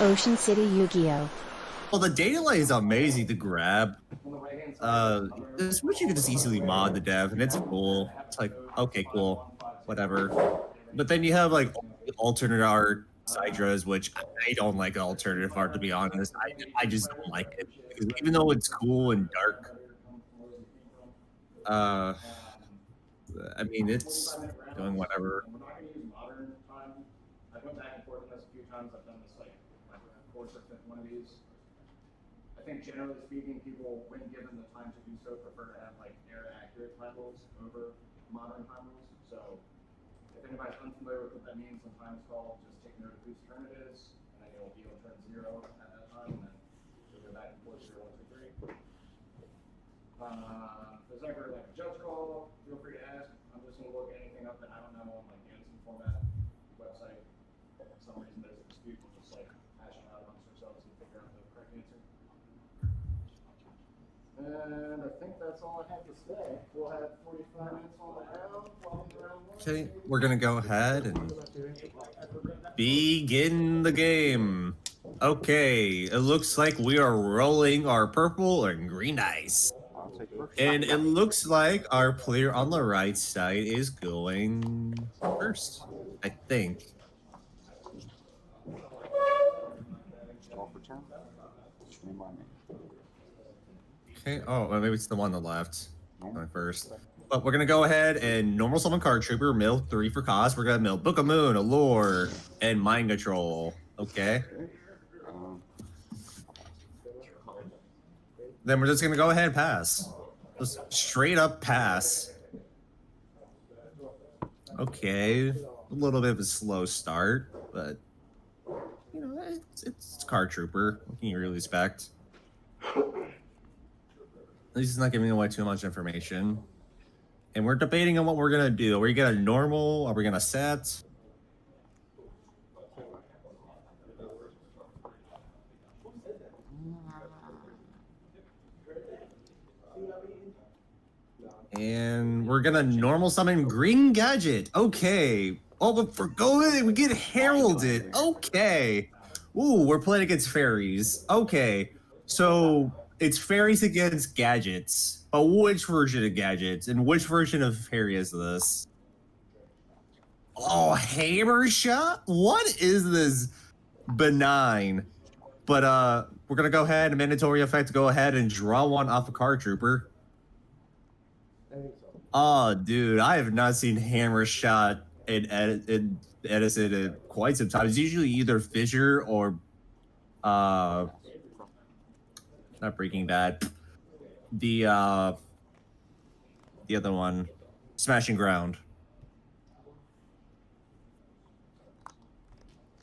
Ocean City Yu-Gi-Oh! Well, the data light is amazing to grab. This which you can just easily mod the dev, and it's cool. It's like, okay, cool, whatever. But then you have like alternate art Sidras, which I don't like alternative art, to be honest. I just don't like it because even though it's cool and dark, uh, I mean it's doing whatever. I've went back and forth on this a few times. I've done this like my fourth or fifth one of these. I think generally speaking, people, when given the time to do so, prefer to have like era accurate time rules over modern time rules. So if anybody's unfamiliar with what that means, when time is called, just take note of whose turn it is, and then you'll be on turn 0 at that time, and then you'll go back and forth 0, 1, 2, 3. If there's ever like a judge call, feel free to ask. I'm just gonna look anything up that I don't know on like the Edison Format website. For some reason there's a dispute, we'll just like hash it out amongst ourselves and figure out the correct answer. And I think that's all I have to say. We'll have 45 minutes on the round. Okay, we're gonna go ahead and begin the game. Okay, it looks like we are rolling our purple and green dice. And it looks like our player on the right side is going first, I think. Okay, oh, well, maybe it's the one on the left. Going first. But we're gonna go ahead and normal summon Card Trooper, mill 3 for cost. We're gonna mill Book of Moon, Allure, and Mind Control. Okay. Then we're just gonna go ahead and pass. Just straight up pass. Okay, a little bit of a slow start, but you know, it's Card Trooper. What can you really expect? At least it's not giving away too much information. And we're debating on what we're gonna do. Are we gonna normal? Are we gonna set? And we're gonna normal summon Green Gadget. Okay. Oh, but for going, we get heralded. Okay. Ooh, we're playing against fairies. Okay. So it's fairies against gadgets. But which version of gadgets and which version of fairy is this? Oh, hammer shot? What is this? Benign. But we're gonna go ahead and mandatory effect, go ahead and draw one off a Card Trooper. Oh, dude, I have not seen hammer shot in Edison in quite some time. It's usually either fissure or not Breaking Bad. The other one, Smashing Ground.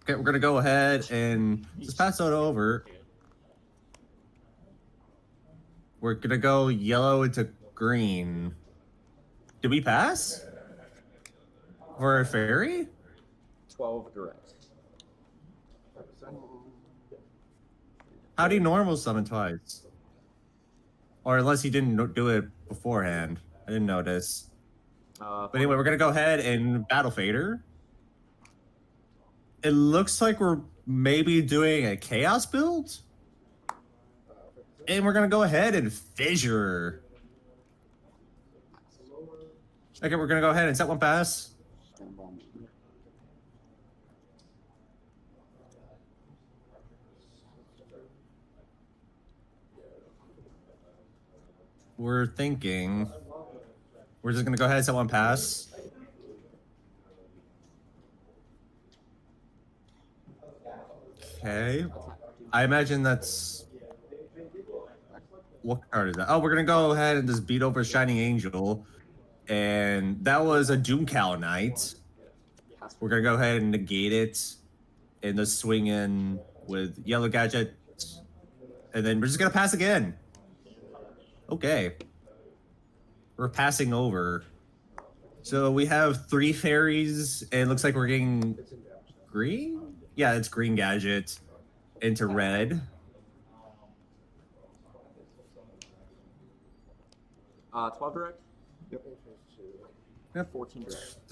Okay, we're gonna go ahead and just pass it over. We're gonna go yellow into green. Did we pass? For a fairy? 12 direct. How do you normal summon twice? Or unless he didn't do it beforehand. I didn't notice. But anyway, we're gonna go ahead and Battle Fader. It looks like we're maybe doing a Chaos build. And we're gonna go ahead and Fissure. Okay, we're gonna go ahead and set one pass. We're thinking we're just gonna go ahead and set one pass. Okay. I imagine that's what card is that? Oh, we're gonna go ahead and just beat over Shining Angel. And that was a Doomcow Knight. We're gonna go ahead and negate it and just swing in with Yellow Gadget. And then we're just gonna pass again. Okay. We're passing over. So we have 3 fairies, and it looks like we're getting green? Yeah, it's Green Gadget into red. 12 direct? Yep. 14 direct.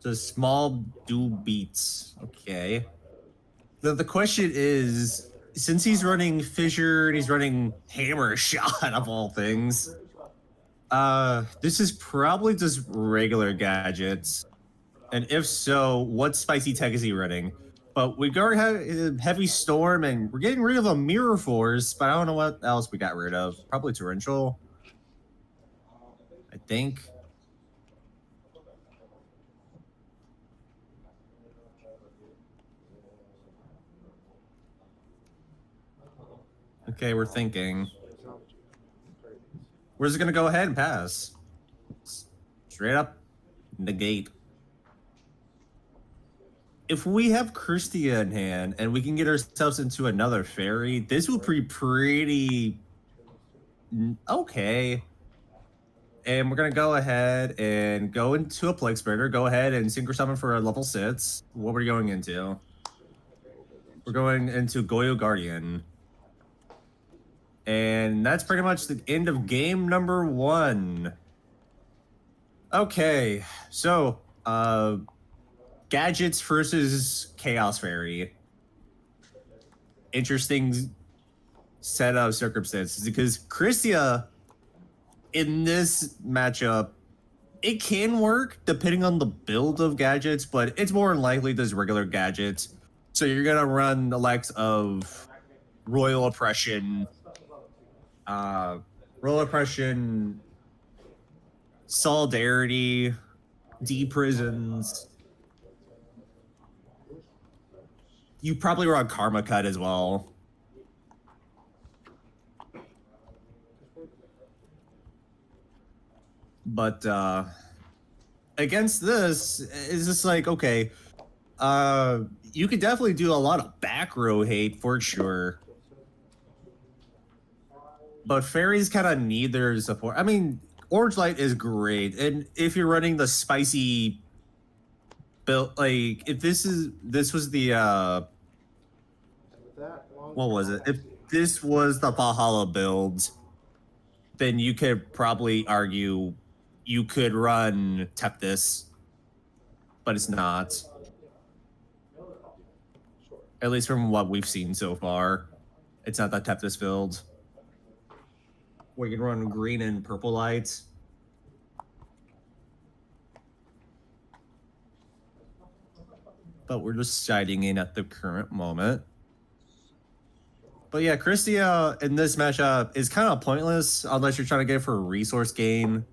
Just small do beats. Okay. The question is, since he's running Fissure and he's running Hammer Shot of all things, this is probably just regular gadgets. And if so, what spicy tech is he running? But we already have Heavy Storm, and we're getting rid of a Mirror Force, but I don't know what else we got rid of. Probably Torrential, I think. Okay, we're thinking. We're just gonna go ahead and pass. Straight up negate. If we have Christia in hand and we can get ourselves into another fairy, this would be pretty okay. And we're gonna go ahead and go into a Plague Spreader. Go ahead and Synchro Summon for a level 6. What we're going into? We're going into Goyo Guardian. And that's pretty much the end of game number 1. Okay, so Gadgets versus Chaos Fairy. Interesting set of circumstances because Christia in this matchup, it can work depending on the build of gadgets, but it's more likely there's regular gadgets. So you're gonna run the likes of Royal Oppression, Solidarity, D-Prisons. You probably run Karma Cut as well. But against this, it's just like, okay, you could definitely do a lot of back row hate for sure. But fairies kind of need their support. I mean, Orange Light is great, and if you're running the spicy build, like if this was the what was it? If this was the Valhalla build, then you could probably argue you could run Teptis, but it's not. At least from what we've seen so far, it's not that Teptis build. We can run green and purple lights. But we're just siding in at the current moment. But yeah, Christia in this matchup is kind of pointless unless you're trying to get it for a resource gain.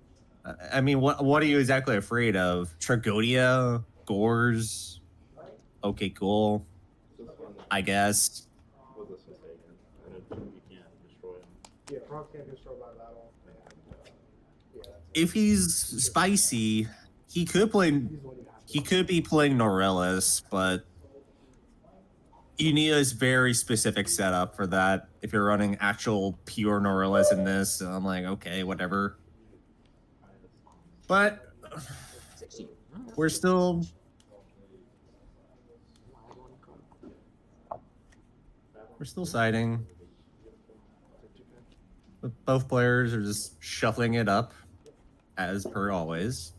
I mean, what are you exactly afraid of? Tragonia? Gores? Okay, cool. I guess. Yeah, Proc can't destroy by battle. If he's spicy, he could be playing Norellis, but you need a very specific setup for that. If you're running actual pure Norellis in this, I'm like, okay, whatever. But we're still siding. Both players are just shuffling it up, as per always.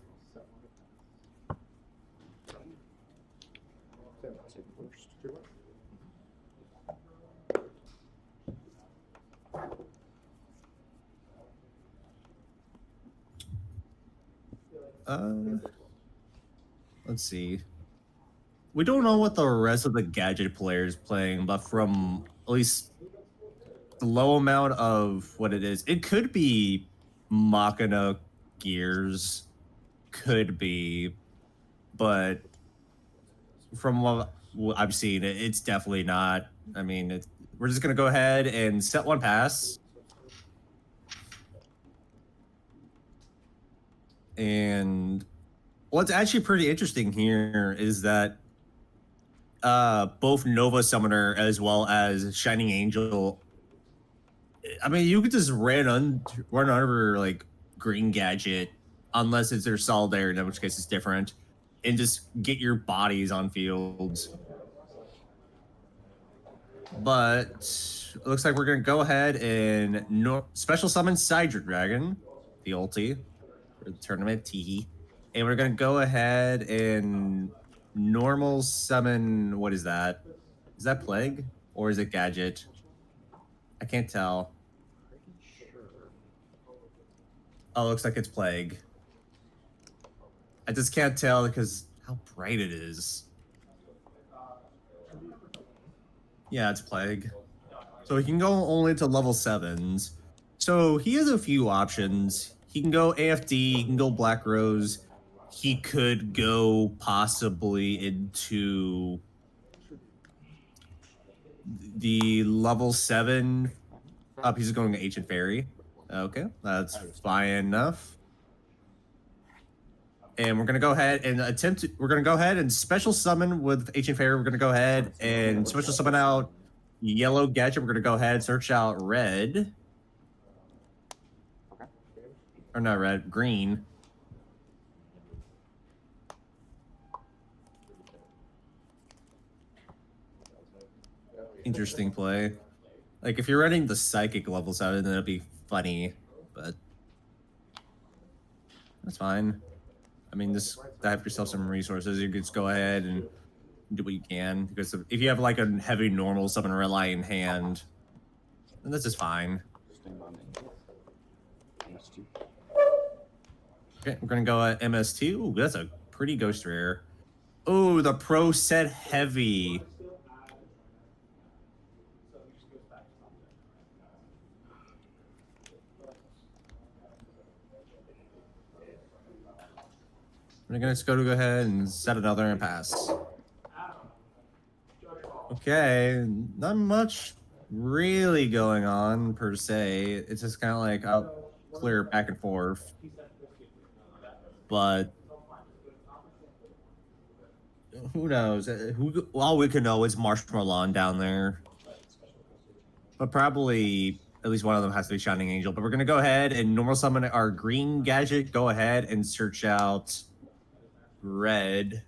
Let's see. We don't know what the rest of the gadget players playing, but from at least the low amount of what it is, it could be Machina Gears, could be, but from what I've seen, it's definitely not. I mean, we're just gonna go ahead and set one pass. And what's actually pretty interesting here is that both Nova Summoner as well as Shining Angel, I mean, you could just run over like Green Gadget, unless it's their Solidarity, in which case it's different, and just get your bodies on fields. But it looks like we're gonna go ahead and special summon Sidra Dragon, the ulti for the tournament T, and we're gonna go ahead and normal summon. What is that? Is that Plague or is it Gadget? I can't tell. Pretty sure. Oh, looks like it's Plague. I just can't tell because how bright it is. Yeah, it's Plague. So he can go only to level 7s. So he has a few options. He can go AFD, he can go Black Rose. He could go possibly into the level 7. Up, he's going to Ancient Fairy. Okay, that's fine enough. And we're gonna go ahead and we're gonna go ahead and special summon with Ancient Fairy. We're gonna go ahead and special summon out Yellow Gadget. We're gonna go ahead and search out Red. Okay. Or not Red, Green. Interesting play. Like if you're running the Psychic levels out, then it'd be funny, but that's fine. I mean, just have yourself some resources. You can just go ahead and do what you can. Because if you have like a heavy normal summon rely in hand, then this is fine. Stand on MS2. Okay, we're gonna go at MS2. Ooh, that's a pretty ghost rare. Oh, the pro set heavy. We're gonna just go ahead and set another and pass. Okay, not much really going on per se. It's just kind of like I'll clear back and forth. But who knows? All we can know is Marshmallow down there. But probably at least one of them has to be Shining Angel. But we're gonna go ahead and normal summon our Green Gadget. Go ahead and search out Red.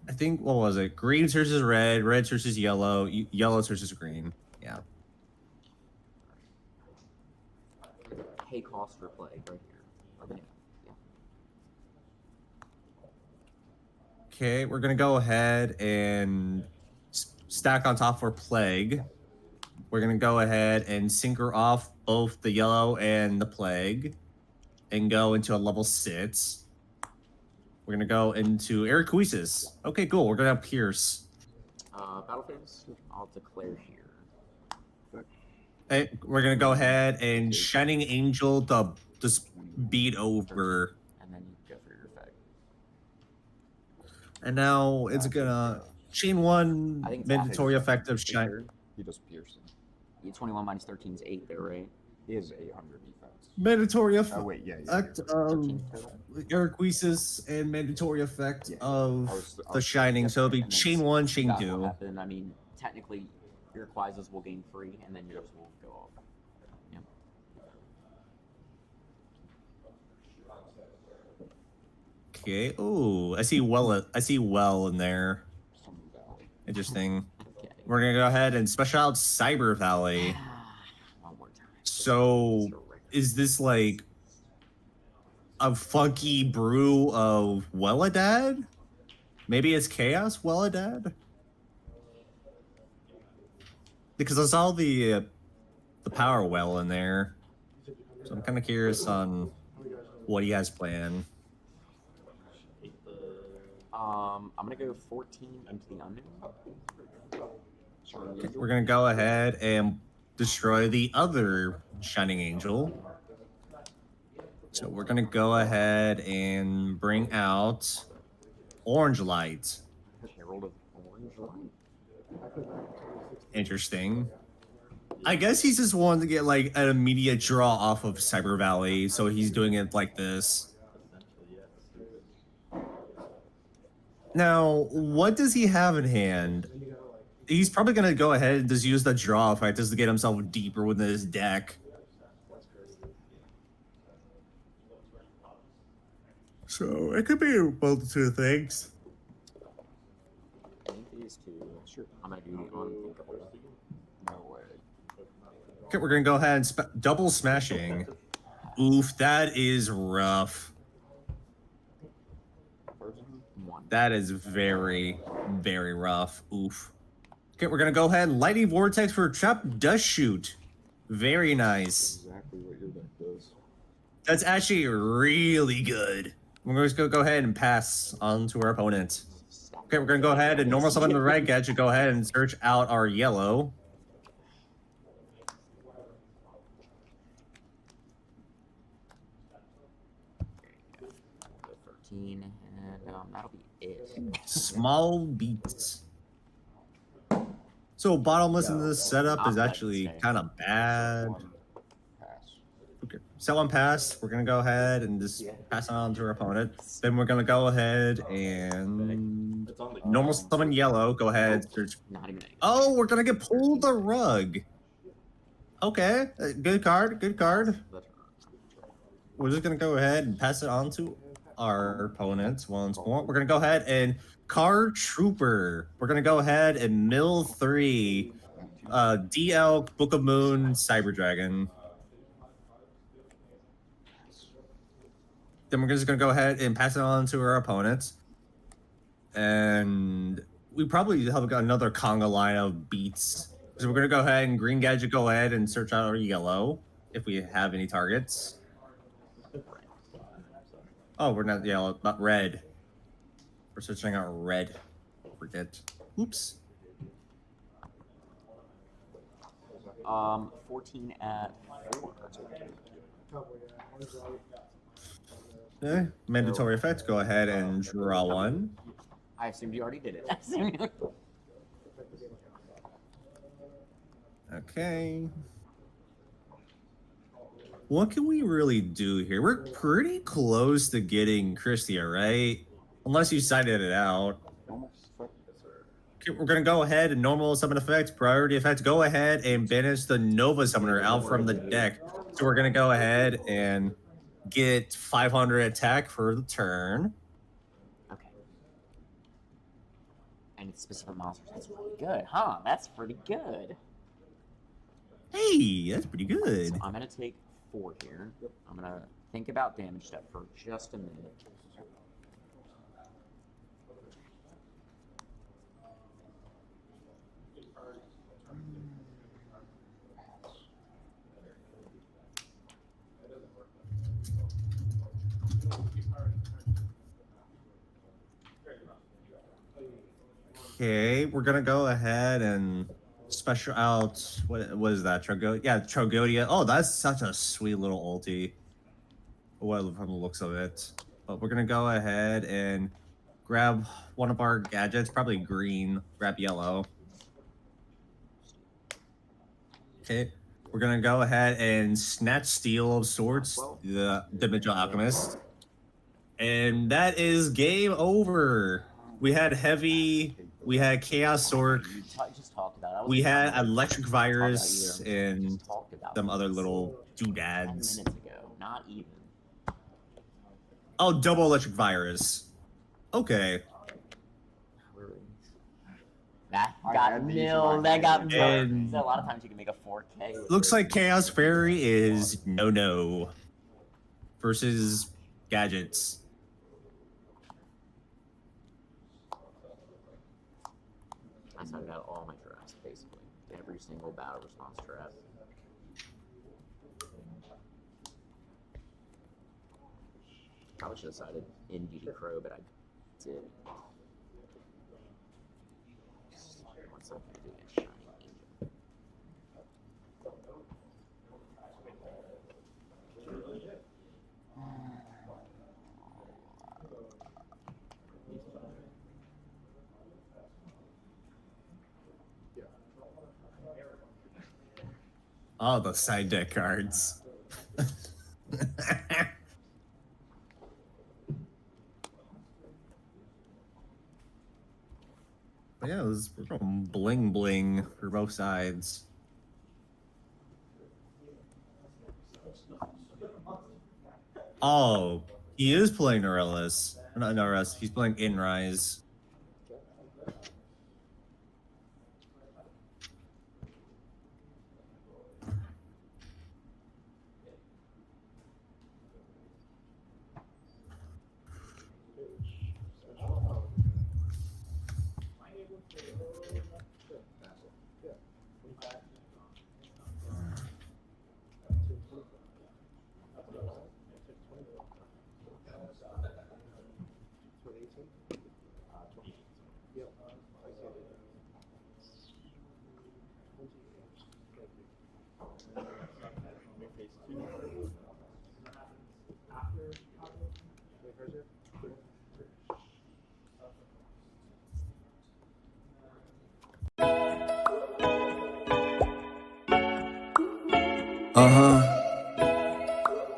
I think, what was it? Green searches red, red searches yellow, yellow searches green. Yeah. Pay cost for Plague right here. Okay. Yeah. Okay, we're gonna go ahead and stack on top for Plague. We're gonna go ahead and synchro off both the yellow and the Plague and go into a level 6. We're gonna go into Ericoesis. Okay, cool. We're gonna have Pierce. Battle phase, I'll declare here. Hey, we're gonna go ahead and Shining Angel to just beat over. And then you go for your effect. And now it's gonna chain 1 I think it's mandatory after effect of shine. He does piercing. Yeah, 21 minus 13 is 8 though, right? He has 800 defense. Mandatory Oh effect wait, yeah. of 13 total. Ericoesis and mandatory effect Yeah. of I was the Shining. So it'll be And then chain 1, chain that will 2. happen. I mean, technically, your Quizes will gain 3, and then yours will go off. Yeah. Okay. Oh, I see well. I see well in there. Some valley. Interesting. Okay. We're gonna go ahead and special out Cyber Valley. One more time. So is this like a funky brew of Welladad? Maybe it's Chaos Welladad? Because I saw the power well in there. So I'm kind of curious on what he has planned. I'm gonna go 14 into the unknown. Okay, we're gonna go ahead and destroy the other Shining Angel. So we're gonna go ahead and bring out Orange Light. Herald of Orange Light. Interesting. I guess he's just wanting to get like an immediate draw off of Cyber Valley, so he's doing it like this. Now, what does he have in hand? He's probably gonna go ahead and just use the draw effect just to get himself deeper within his deck. So it could be a multitude of things. I think these two. Sure. I'm gonna do the unthinkable. No way. Okay, we're gonna go ahead and double smashing. Oof, that is rough. One. That is very, very rough. Oof. Okay, we're gonna go ahead and lightning vortex for trap dust shoot. Very nice. Exactly what your deck does. That's actually really good. We're just gonna go ahead and pass on to our opponent. Okay, we're gonna go ahead and normal summon the red gadget. Go ahead and search out our yellow. Go 13, and that'll be it. Small beats. So bottomless in this setup is actually kind of bad. Pass. Okay, so on pass, we're gonna go ahead and just pass it on to our opponent. Then we're gonna go ahead and normal summon yellow. Go ahead, search. Not even. Oh, we're gonna get pulled the rug. Okay, good card, good card. We're just gonna go ahead and pass it on to our opponents once more. We're gonna go ahead and Card Trooper. We're gonna go ahead and mill 3. DL Book of Moon Cyber Dragon. Then we're just gonna go ahead and pass it on to our opponents. And we probably have got another conga line of beats. So we're gonna go ahead and green gadget, go ahead and search out our yellow if we have any targets. Oh, we're not yellow, not red. We're searching out red. Forget. Oops. 14 at 4. Okay. Mandatory effects. Go ahead and draw one. I assumed you already did it. I assumed you... Okay. What can we really do here? We're pretty close to getting Christia, right? Unless you cited it out. Okay, we're gonna go ahead and normal summon effects, priority effects. Go ahead and banish the Nova Summoner out from the deck. So we're gonna go ahead and get 500 attack for the turn. Okay. And it's specific monsters. That's really good, huh? That's pretty good. Hey, that's pretty good. So I'm gonna take 4 here. I'm gonna think about damage step for just a minute. Okay, we're gonna go ahead and special out. What is that? Trogodia. Oh, that's such a sweet little ulti. Well, from the looks of it. But we're gonna go ahead and grab one of our gadgets, probably green. Grab yellow. Okay, we're gonna go ahead and snatch Steel of Swords, the Dimensional Alchemist, and that is game over. We had Heavy. We had Chaos Sork. Just talked about it. We had Electric Virus and some other little 10 doodads. minutes ago. Not even. Oh, double Electric Virus. Okay. That got milled. That got milled. And So a lot of times you can make a 4K. looks like Chaos Fairy is no versus Gadgets. I started out all my drafts, basically. Every single battle response draft. Probably should have decided in Beauty Crow, but I did. What's up to do is Shining Angel. Oh, the side deck cards. But yeah, we're going bling bling for both sides. Oh, he is playing Norellis. Not Norellis, he's playing Inrise.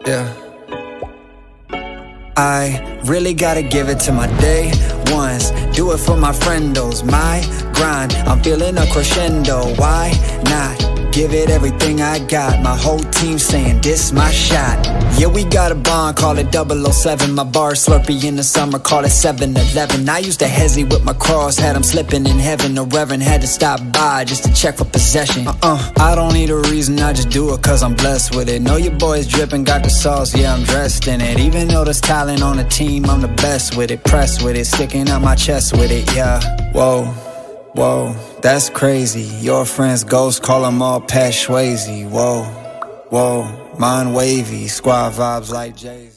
Yeah. I really gotta give it to my day ones. Do it for my friendos, my grind. I'm feeling a crescendo. Why not? Give it everything I got. My whole team saying this my shot. Yeah, we got a bond, call it 007. My bar Slurpee in the summer, call it 7-Eleven. I used to hezzy with my cross, had him slipping in heaven. The reverend had to stop by just to check for possession. I don't need a reason, I just do it cause I'm blessed with it. Know your boy's dripping, got the sauce, yeah, I'm dressed in it. Even though there's talent on the team, I'm the best with it. Pressed with it, sticking out my chest with it, yeah. Whoa, that's crazy. Your friend's ghost, call them all Pat Swayze. Whoa, mind wavy, squad vibes like Jay-Z.